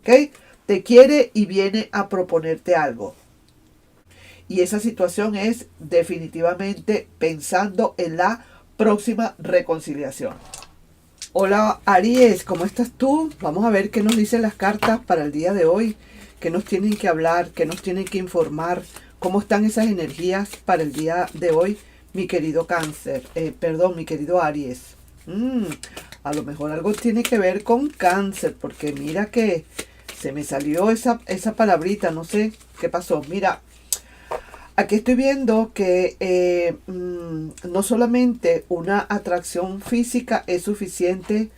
¿ok? Te quiere y viene a proponerte algo. Y esa situación es definitivamente pensando en la próxima reconciliación. Hola Aries, ¿cómo estás tú? Vamos a ver qué nos dicen las cartas para el día de hoy. ¿Qué nos tienen que hablar? ¿Qué nos tienen que informar? ¿Cómo están esas energías para el día de hoy, mi querido Cáncer? Mi querido Aries. A lo mejor algo tiene que ver con Cáncer, porque mira que se me salió esa palabrita, no sé qué pasó. Mira, aquí estoy viendo que no solamente una atracción física es suficiente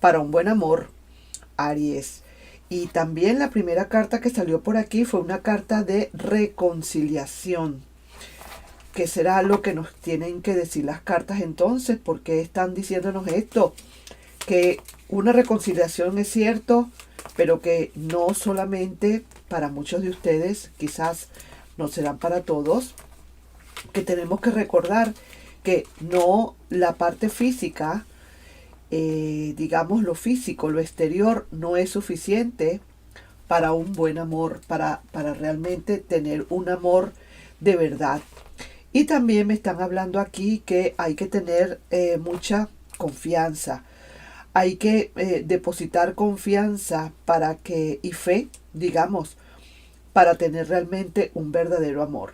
para un buen amor, Aries. Y también la primera carta que salió por aquí fue una carta de reconciliación. ¿Qué será lo que nos tienen que decir las cartas entonces? ¿Por qué están diciéndonos esto? Que una reconciliación es cierto, pero que no solamente para muchos de ustedes, quizás no serán para todos, que tenemos que recordar que no la parte física, digamos lo físico, lo exterior, no es suficiente para un buen amor, para realmente tener un amor de verdad. Y también me están hablando aquí que hay que tener mucha confianza. Hay que depositar confianza para que, y fe, digamos, para tener realmente un verdadero amor.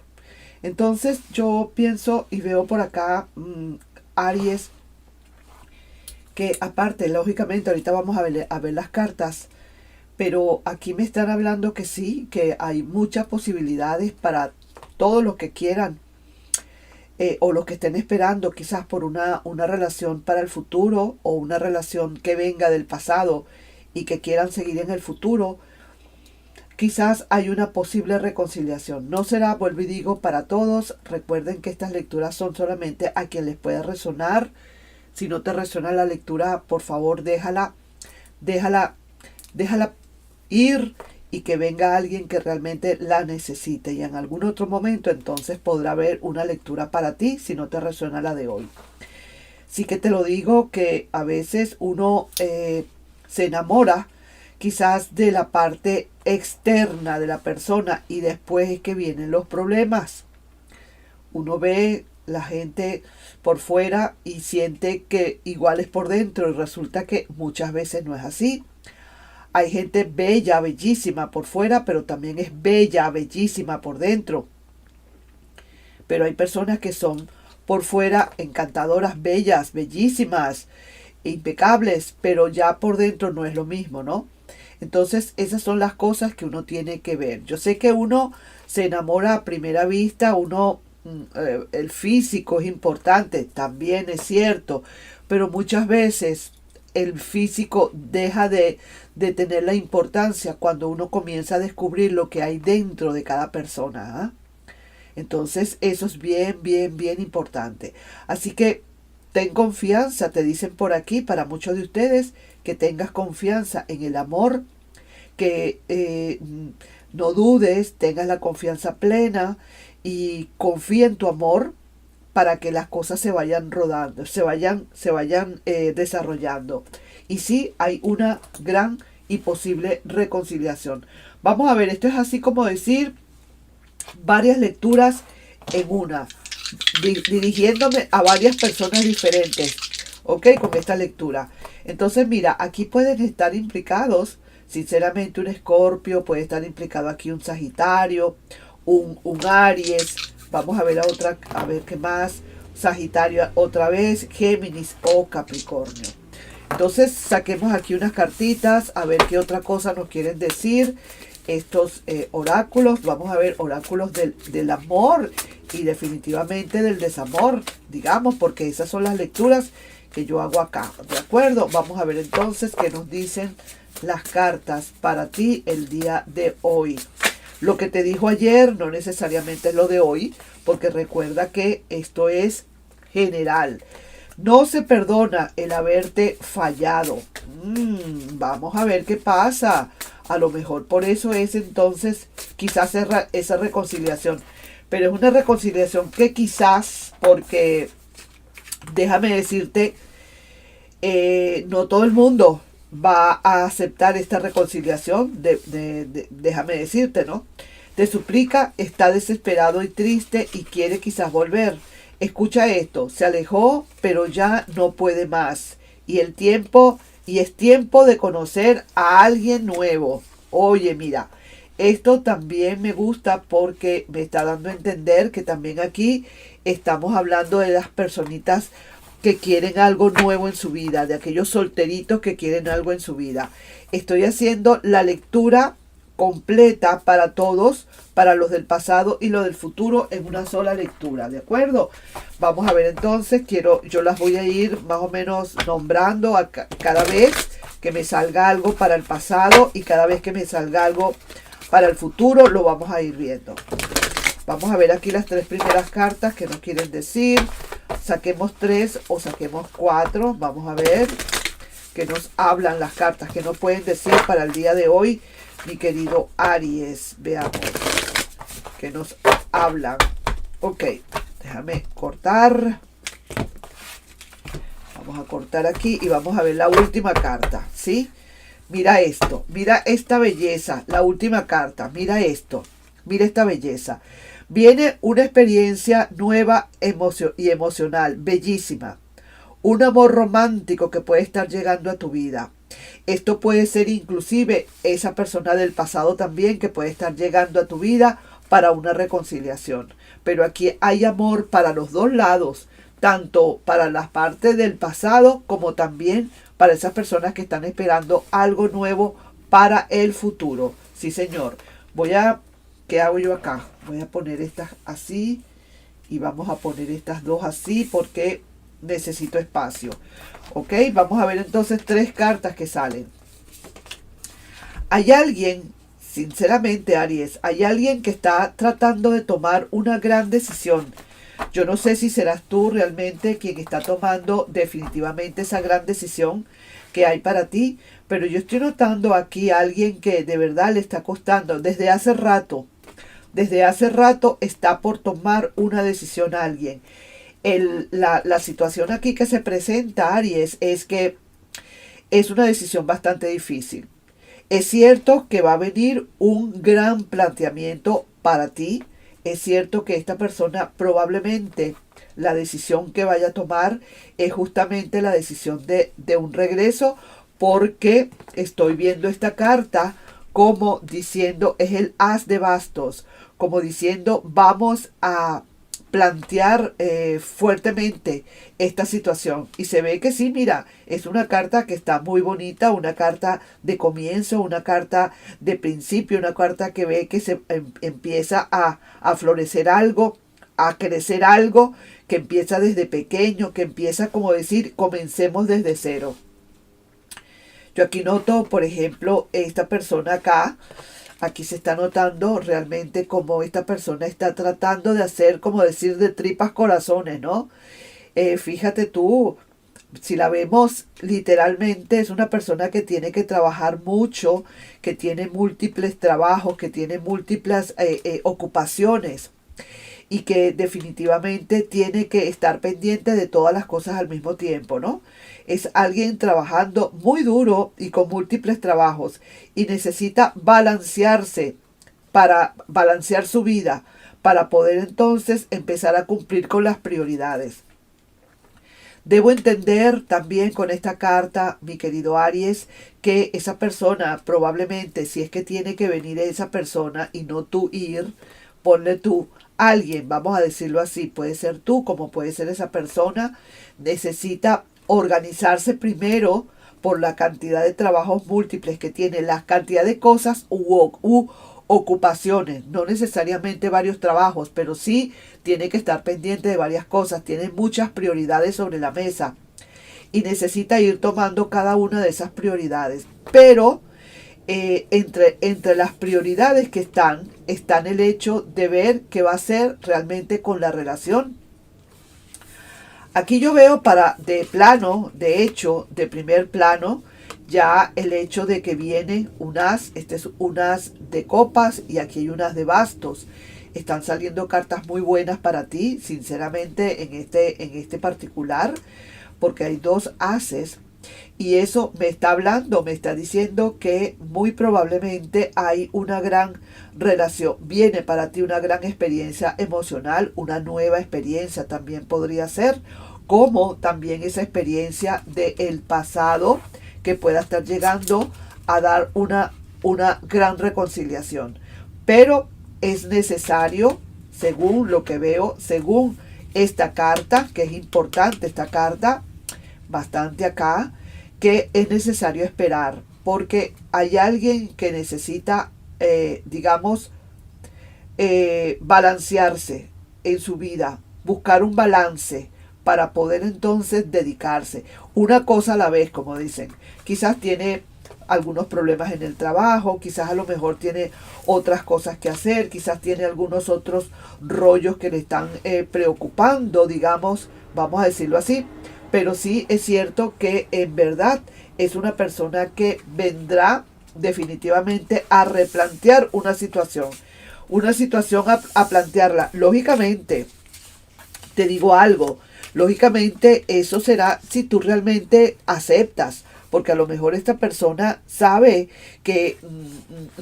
Entonces yo pienso y veo por acá, Aries, que aparte, lógicamente, ahorita vamos a ver las cartas, pero aquí me están hablando que sí, que hay muchas posibilidades para todos los que quieran o los que estén esperando quizás por una relación para el futuro o una relación que venga del pasado y que quieran seguir en el futuro. Quizás hay una posible reconciliación. No será, vuelvo y digo, para todos. Recuerden que estas lecturas son solamente a quien les pueda resonar. Si no te resuena la lectura, por favor, déjala ir y que venga alguien que realmente la necesite. Y en algún otro momento entonces podrá haber una lectura para ti si no te resuena la de hoy. Sí que te lo digo que a veces uno se enamora quizás de la parte externa de la persona y después es que vienen los problemas. Uno ve la gente por fuera y siente que igual es por dentro y resulta que muchas veces no es así. Hay gente bella, bellísima por fuera, pero también es bella, bellísima por dentro. Pero hay personas que son por fuera encantadoras, bellas, bellísimas, impecables, pero ya por dentro no es lo mismo, ¿no? Entonces esas son las cosas que uno tiene que ver. Yo sé que uno se enamora a primera vista, el físico es importante, también es cierto, pero muchas veces el físico deja de tener la importancia cuando uno comienza a descubrir lo que hay dentro de cada persona, ¿eh? Entonces eso es bien, bien, bien importante. Así que ten confianza, te dicen por aquí, para muchos de ustedes, que tengas confianza en el amor, que no dudes, tengas la confianza plena y confía en tu amor para que las cosas se vayan rodando, se vayan desarrollando. Y sí, hay una gran y posible reconciliación. Vamos a ver, esto es así como decir varias lecturas en una, dirigiéndome a varias personas diferentes, ¿ok? Con esta lectura. Entonces, mira, aquí pueden estar implicados, sinceramente, un Escorpio, puede estar implicado aquí un Sagitario, un Aries, vamos a ver a ver qué más, Sagitario otra vez, Géminis o Capricornio. Entonces, saquemos aquí unas cartitas, a ver qué otra cosa nos quieren decir estos oráculos. Vamos a ver oráculos del amor y definitivamente del desamor, digamos, porque esas son las lecturas que yo hago acá, ¿de acuerdo? Vamos a ver entonces qué nos dicen las cartas para ti el día de hoy. Lo que te dijo ayer no necesariamente es lo de hoy, porque recuerda que esto es general. No se perdona el haberte fallado. Vamos a ver qué pasa. A lo mejor por eso es entonces quizás esa reconciliación. Pero es una reconciliación que quizás, porque déjame decirte, no todo el mundo va a aceptar esta reconciliación, déjame decirte, ¿no? Te suplica, está desesperado y triste y quiere quizás volver. Escucha esto, se alejó, pero ya no puede más. Y es tiempo de conocer a alguien nuevo. Oye, mira, esto también me gusta porque me está dando a entender que también aquí estamos hablando de las personitas que quieren algo nuevo en su vida, de aquellos solteritos que quieren algo en su vida. Estoy haciendo la lectura completa para todos, para los del pasado y los del futuro en una sola lectura, ¿de acuerdo? Vamos a ver entonces, yo las voy a ir más o menos nombrando cada vez que me salga algo para el pasado y cada vez que me salga algo para el futuro, lo vamos a ir viendo. Vamos a ver aquí las tres primeras cartas que nos quieren decir. Saquemos 3 o saquemos 4. Vamos a ver qué nos hablan las cartas, que nos pueden decir para el día de hoy, mi querido Aries. Veamos qué nos hablan. Ok, déjame cortar. Vamos a cortar aquí y vamos a ver la última carta, ¿sí? Mira esto, mira esta belleza, la última carta, mira esto, mira esta belleza. Viene una experiencia nueva y emocional, bellísima. Un amor romántico que puede estar llegando a tu vida. Esto puede ser inclusive esa persona del pasado también que puede estar llegando a tu vida para una reconciliación. Pero aquí hay amor para los dos lados, tanto para la parte del pasado como también para esas personas que están esperando algo nuevo para el futuro. Sí, señor. ¿Qué hago yo acá? Voy a poner estas así y vamos a poner estas dos así porque necesito espacio. Ok, vamos a ver entonces 3 cartas que salen. Hay alguien, sinceramente Aries, hay alguien que está tratando de tomar una gran decisión. Yo no sé si serás tú realmente quien está tomando definitivamente esa gran decisión que hay para ti, pero yo estoy notando aquí a alguien que de verdad le está costando desde hace rato. Desde hace rato está por tomar una decisión a alguien. La situación aquí que se presenta, Aries, es que es una decisión bastante difícil. Es cierto que va a venir un gran planteamiento para ti. Es cierto que esta persona probablemente la decisión que vaya a tomar es justamente la decisión de un regreso, porque estoy viendo esta carta como diciendo, es el as de bastos, como diciendo vamos a plantear fuertemente esta situación. Y se ve que sí, mira, es una carta que está muy bonita, una carta de comienzo, una carta de principio, una carta que ve que se empieza a florecer algo, a crecer algo, que empieza desde pequeño, que empieza como decir, comencemos desde cero. Yo aquí noto, por ejemplo, esta persona acá. Aquí se está notando realmente como esta persona está tratando de hacer, como decir, de tripas corazones, ¿no? Fíjate tú, si la vemos literalmente, es una persona que tiene que trabajar mucho, que tiene múltiples trabajos, que tiene múltiples ocupaciones y que definitivamente tiene que estar pendiente de todas las cosas al mismo tiempo, ¿no? Es alguien trabajando muy duro y con múltiples trabajos y necesita balancearse para balancear su vida, para poder entonces empezar a cumplir con las prioridades. Debo entender también con esta carta, mi querido Aries, que esa persona probablemente, si es que tiene que venir esa persona y no tú ir, ponle tú, alguien, vamos a decirlo así, puede ser tú como puede ser esa persona, necesita organizarse primero por la cantidad de trabajos múltiples que tiene, la cantidad de cosas u ocupaciones, no necesariamente varios trabajos, pero sí tiene que estar pendiente de varias cosas, tiene muchas prioridades sobre la mesa y necesita ir tomando cada una de esas prioridades. Pero entre las prioridades que están el hecho de ver qué va a hacer realmente con la relación. Aquí yo veo de hecho, de primer plano, ya el hecho de que viene un as, este es un as de copas y aquí hay un as de bastos. Están saliendo cartas muy buenas para ti, sinceramente, en este particular, porque hay 2 ases Y eso me está hablando, me está diciendo que muy probablemente hay una gran relación, viene para ti una gran experiencia emocional, una nueva experiencia también podría ser, como también esa experiencia del pasado que pueda estar llegando a dar una gran reconciliación. Pero es necesario, según lo que veo, según esta carta, que es importante esta carta, bastante acá, que es necesario esperar, porque hay alguien que necesita, digamos, balancearse en su vida, buscar un balance para poder entonces dedicarse. Una cosa a la vez, como dicen. Quizás tiene algunos problemas en el trabajo, quizás a lo mejor tiene otras cosas que hacer, quizás tiene algunos otros rollos que le están preocupando, digamos, vamos a decirlo así. Pero sí es cierto que en verdad es una persona que vendrá definitivamente a replantear una situación a plantearla. Lógicamente, te digo algo, lógicamente eso será si tú realmente aceptas, porque a lo mejor esta persona sabe que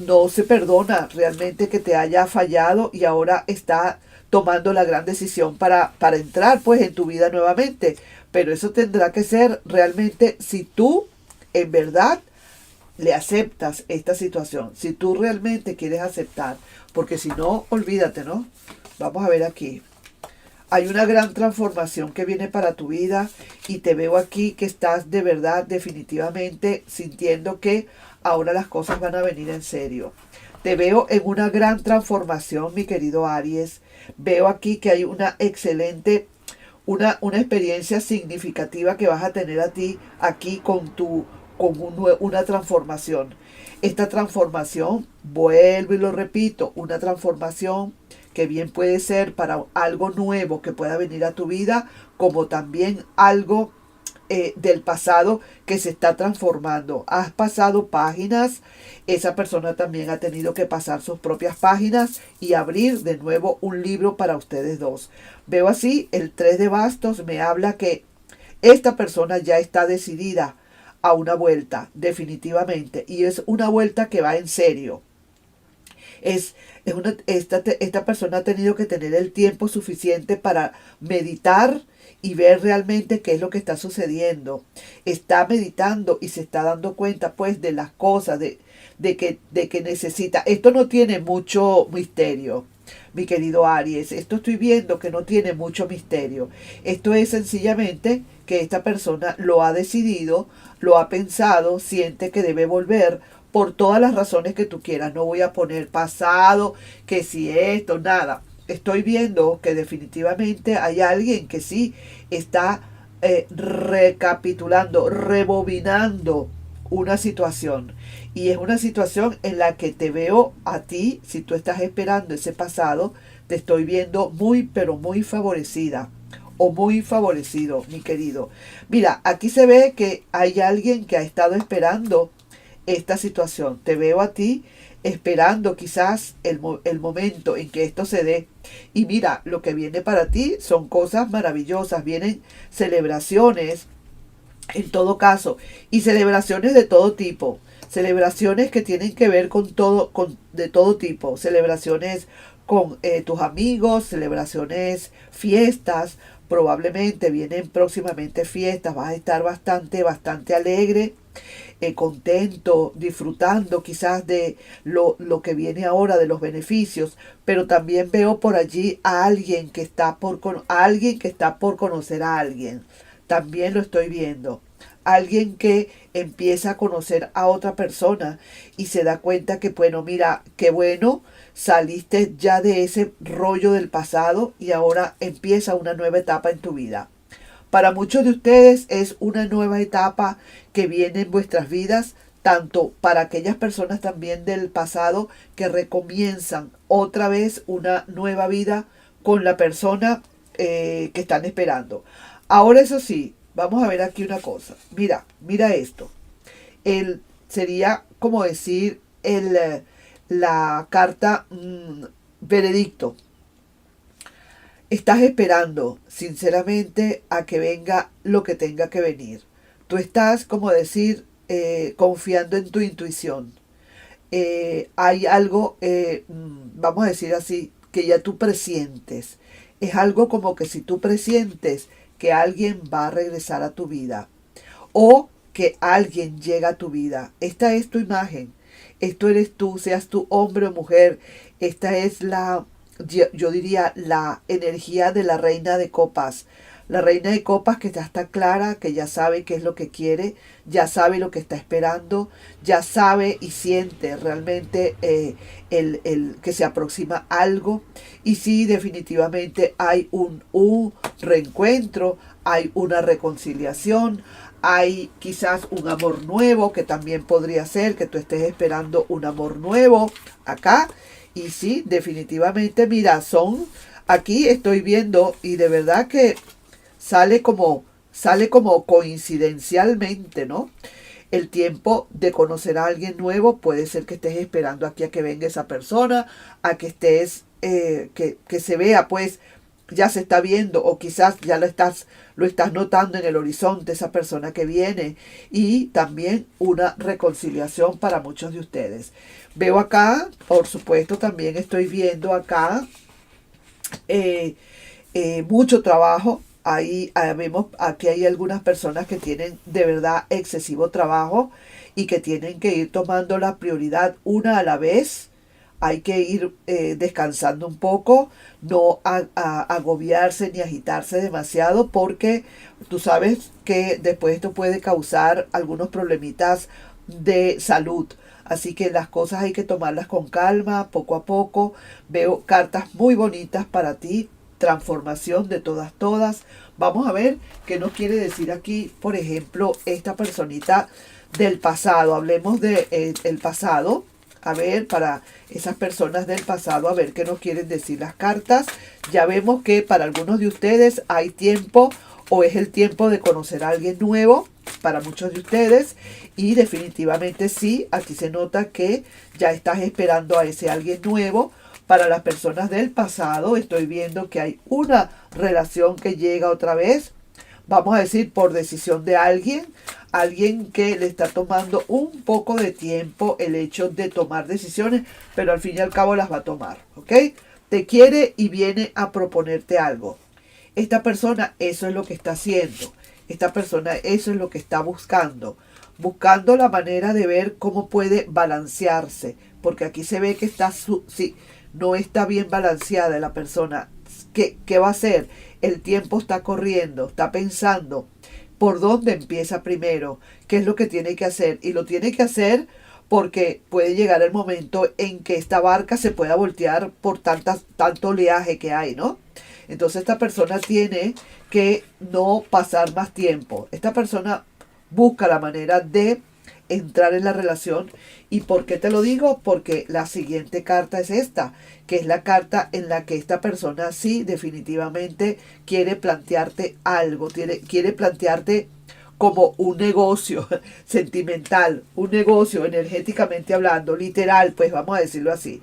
no se perdona realmente que te haya fallado y ahora está tomando la gran decisión para entrar pues en tu vida nuevamente. Pero eso tendrá que ser realmente si tú en verdad le aceptas esta situación, si tú realmente quieres aceptar, porque si no, olvídate, ¿no? Vamos a ver aquí. Hay una gran transformación que viene para tu vida y te veo aquí que estás de verdad definitivamente sintiendo que ahora las cosas van a venir en serio. Te veo en una gran transformación, mi querido Aries. Veo aquí que hay una excelente, una experiencia significativa que vas a tener a ti aquí una transformación. Esta transformación, vuelvo y lo repito, una transformación que bien puede ser para algo nuevo que pueda venir a tu vida, como también algo del pasado que se está transformando. Has pasado páginas, esa persona también ha tenido que pasar sus propias páginas y abrir de nuevo un libro para ustedes dos. Veo así, el 3 de bastos me habla que esta persona ya está decidida a una vuelta, definitivamente, y es una vuelta que va en serio. Esta persona ha tenido que tener el tiempo suficiente para meditar y ver realmente qué es lo que está sucediendo. Está meditando y se está dando cuenta pues de las cosas, de que necesita. Esto no tiene mucho misterio, mi querido Aries. Esto estoy viendo que no tiene mucho misterio. Esto es sencillamente que esta persona lo ha decidido, lo ha pensado, siente que debe volver por todas las razones que tú quieras. No voy a poner pasado, que si esto, nada. Estoy viendo que definitivamente hay alguien que sí está recapitulando, rebobinando una situación. Y es una situación en la que te veo a ti, si tú estás esperando ese pasado, te estoy viendo muy, pero muy favorecida o muy favorecido, mi querido. Mira, aquí se ve que hay alguien que ha estado esperando esta situación. Te veo a ti esperando quizás el momento en que esto se dé. Y mira, lo que viene para ti son cosas maravillosas. Vienen celebraciones en todo caso y celebraciones de todo tipo. Celebraciones que tienen que ver con todo, de todo tipo. Celebraciones con tus amigos, celebraciones, fiestas. Probablemente vienen próximamente fiestas. Vas a estar bastante alegre, contento, disfrutando quizás de lo que viene ahora, de los beneficios, pero también veo por allí a alguien que está a alguien que está por conocer a alguien. También lo estoy viendo. Alguien que empieza a conocer a otra persona y se da cuenta que, bueno, mira, qué bueno, saliste ya de ese rollo del pasado y ahora empieza una nueva etapa en tu vida. Para muchos de ustedes es una nueva etapa que viene en vuestras vidas, tanto para aquellas personas también del pasado que recomienzan otra vez una nueva vida con la persona que están esperando. Ahora eso sí, vamos a ver aquí una cosa. Mira esto. Sería como decir la carta veredicto. Estás esperando, sinceramente, a que venga lo que tenga que venir. tú estás, como decir, confiando en tu intuición. Hay algo, vamos a decir así, que ya tú presientes. Es algo como que si tú presientes que alguien va a regresar a tu vida o que alguien llega a tu vida. Esta es tu imagen. Esto eres tú, seas tú hombre o mujer. Esta es yo diría, la energía de la reina de copas. La reina de copas que ya está clara, que ya sabe qué es lo que quiere, ya sabe lo que está esperando, ya sabe y siente realmente el que se aproxima algo. Y sí, definitivamente hay un reencuentro, hay una reconciliación, hay quizás un amor nuevo, que también podría ser que tú estés esperando un amor nuevo acá. Y sí, definitivamente, mira, aquí estoy viendo y de verdad que sale como coincidencialmente, ¿no? El tiempo de conocer a alguien nuevo, puede ser que estés esperando aquí a que venga esa persona, a que estés, que se vea, pues ya se está viendo o quizás ya lo estás notando en el horizonte, esa persona que viene, y también una reconciliación para muchos de ustedes. Veo acá, por supuesto, también estoy viendo acá eh, mucho trabajo. Ahí vemos, aquí hay algunas personas que tienen de verdad excesivo trabajo y que tienen que ir tomando la prioridad una a la vez. Hay que ir descansando un poco, no agobiarse ni agitarse demasiado, porque tú sabes que después esto puede causar algunos problemitas de salud. Así que las cosas hay que tomarlas con calma, poco a poco. Veo cartas muy bonitas para ti, transformación de todas, todas. Vamos a ver qué nos quiere decir aquí, por ejemplo, esta personita del pasado. Hablemos de el pasado. A ver, para esas personas del pasado, a ver qué nos quieren decir las cartas. Ya vemos que para algunos de ustedes hay tiempo o es el tiempo de conocer a alguien nuevo para muchos de ustedes, y definitivamente sí, aquí se nota que ya estás esperando a ese alguien nuevo. Para las personas del pasado, estoy viendo que hay una relación que llega otra vez, vamos a decir, por decisión de alguien que le está tomando un poco de tiempo el hecho de tomar decisiones, pero al fin y al cabo las va a tomar, ¿ok? Te quiere y viene a proponerte algo. Esta persona eso es lo que está haciendo. Esta persona eso es lo que está buscando. Buscando la manera de ver cómo puede balancearse. Porque aquí se ve que sí, no está bien balanceada la persona. ¿Qué va a hacer? El tiempo está corriendo, está pensando por dónde empieza primero, qué es lo que tiene que hacer. Y lo tiene que hacer porque puede llegar el momento en que esta barca se pueda voltear por tanto oleaje que hay, ¿no? Entonces esta persona tiene que no pasar más tiempo. Esta persona busca la manera de entrar en la relación. ¿Y por qué te lo digo? Porque la siguiente carta es esta, que es la carta en la que esta persona sí definitivamente quiere plantearte algo, quiere plantearte como un negocio sentimental, un negocio energéticamente hablando, literal, pues vamos a decirlo así.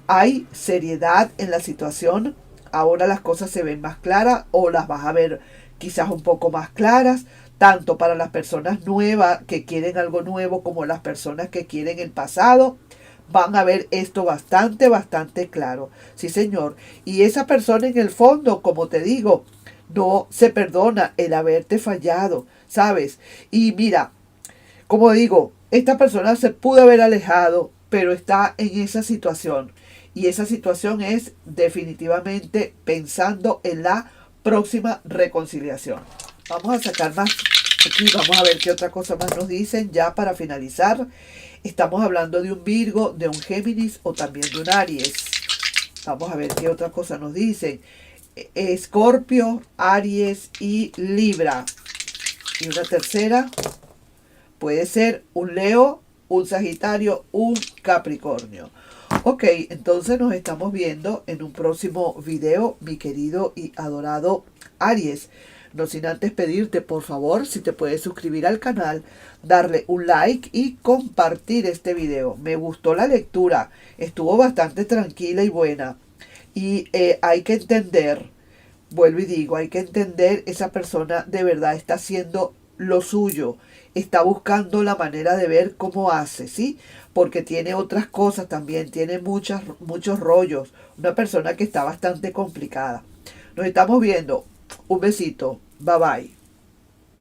Hay seriedad en la situación. Ahora las cosas se ven más claras o las vas a ver quizás un poco más claras, tanto para las personas nuevas que quieren algo nuevo como las personas que quieren el pasado. Van a ver esto bastante claro. Sí, señor. Y esa persona en el fondo, como te digo, no se perdona el haberte fallado, ¿sabes? Y mira, como digo, esta persona se pudo haber alejado, pero está en esa situación. Y esa situación es definitivamente pensando en la próxima reconciliación. Vamos a sacar más. Aquí vamos a ver qué otra cosa más nos dicen ya para finalizar. Estamos hablando de un Virgo, de un Géminis o también de un Aries. Vamos a ver qué otra cosa nos dicen. Escorpio, Aries y Libra. Y una tercera puede ser un Leo, un Sagitario, un Capricornio. Ok, entonces nos estamos viendo en un próximo video, mi querido y adorado Aries. No sin antes pedirte, por favor, si te puedes suscribir al canal, darle un like y compartir este video. Me gustó la lectura, estuvo bastante tranquila y buena. Y hay que entender, vuelvo y digo, hay que entender, esa persona de verdad está haciendo lo suyo, está buscando la manera de ver cómo hace, ¿sí? Porque tiene otras cosas también, tiene muchos rollos. Una persona que está bastante complicada. Nos estamos viendo. Un besito. Bye bye.